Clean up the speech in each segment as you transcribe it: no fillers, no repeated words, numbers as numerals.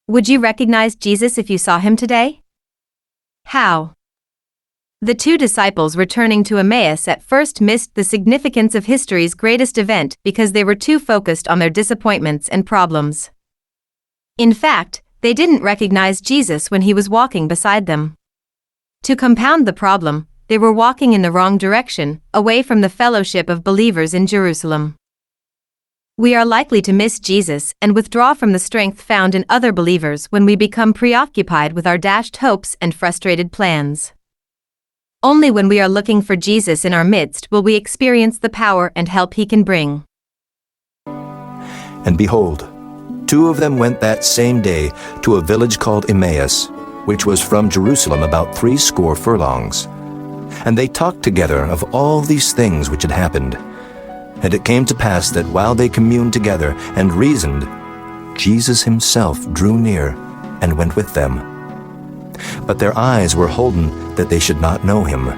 Would you recognize Jesus if you saw him today? How? The two disciples returning to Emmaus at first missed the significance of history's greatest event because they were too focused on their disappointments and problems. In fact, they didn't recognize Jesus when he was walking beside them. To compound the problem, they were walking in the wrong direction, away from the fellowship of believers in Jerusalem. We are likely to miss Jesus and withdraw from the strength found in other believers when we become preoccupied with our dashed hopes and frustrated plans. Only when we are looking for Jesus in our midst will we experience the power and help he can bring. And behold, two of them went that same day to a village called Emmaus, which was from Jerusalem about 60 furlongs. And they talked together of all these things which had happened. And it came to pass that while they communed together and reasoned, Jesus himself drew near and went with them. But their eyes were holden that they should not know him.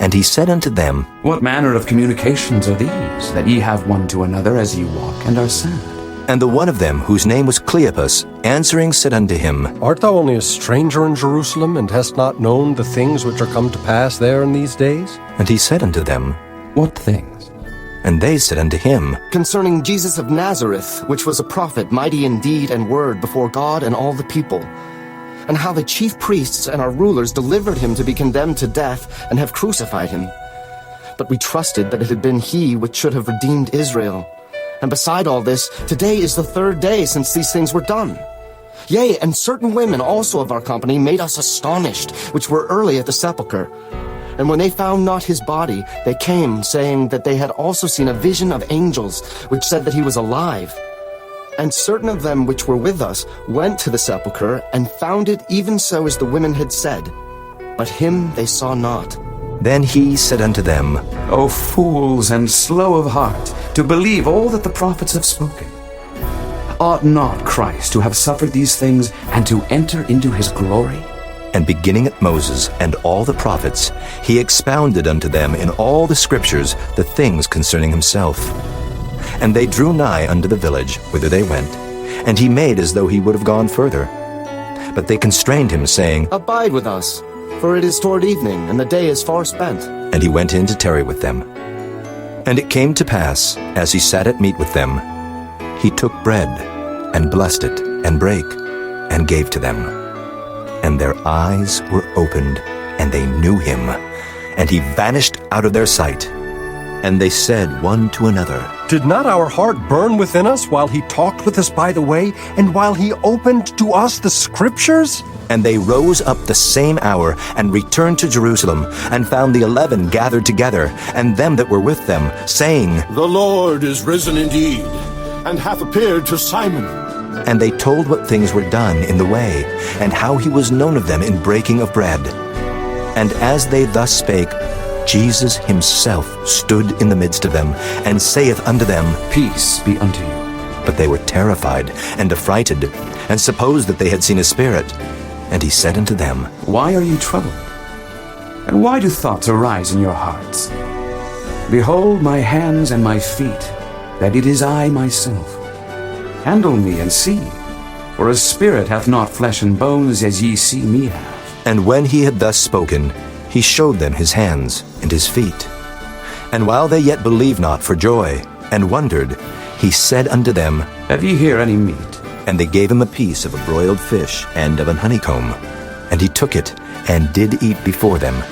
And he said unto them, What manner of communications are these, that ye have one to another as ye walk and are sad? And the one of them, whose name was Cleopas, answering said unto him, Art thou only a stranger in Jerusalem, and hast not known the things which are come to pass there in these days? And he said unto them, What things? And they said unto him, Concerning Jesus of Nazareth, which was a prophet, mighty in deed and word before God and all the people, and how the chief priests and our rulers delivered him to be condemned to death, and have crucified him. But we trusted that it had been he which should have redeemed Israel. And beside all this, today is the 3rd day since these things were done. Yea, and certain women also of our company made us astonished, which were early at the sepulchre. And when they found not his body, they came, saying that they had also seen a vision of angels, which said that he was alive. And certain of them which were with us went to the sepulchre, and found it even so as the women had said. But him they saw not. Then he said unto them, O fools and slow of heart, to believe all that the prophets have spoken. Ought not Christ to have suffered these things, and to enter into his glory? And beginning at Moses and all the prophets, he expounded unto them in all the scriptures the things concerning himself. And they drew nigh unto the village whither they went, and he made as though he would have gone further. But they constrained him, saying, Abide with us, for it is toward evening, and the day is far spent. And he went in to tarry with them. And it came to pass, as he sat at meat with them, he took bread, and blessed it, and brake, and gave to them. And their eyes were opened, and they knew him, and he vanished out of their sight. And they said one to another, Did not our heart burn within us while he talked with us by the way, and while he opened to us the Scriptures? And they rose up the same hour, and returned to Jerusalem, and found the 11 gathered together, and them that were with them, saying, The Lord is risen indeed, and hath appeared to Simon. And they told what things were done in the way, and how he was known of them in breaking of bread. And as they thus spake, Jesus himself stood in the midst of them, and saith unto them, Peace be unto you. But they were terrified and affrighted, and supposed that they had seen a spirit. And he said unto them, Why are you troubled? And why do thoughts arise in your hearts? Behold my hands and my feet, that it is I myself. Handle me and see, for a spirit hath not flesh and bones as ye see me have. And when he had thus spoken, he showed them his hands and his feet. And while they yet believed not for joy, and wondered, he said unto them, Have ye here any meat? And they gave him a piece of a broiled fish and of an honeycomb. And he took it, and did eat before them.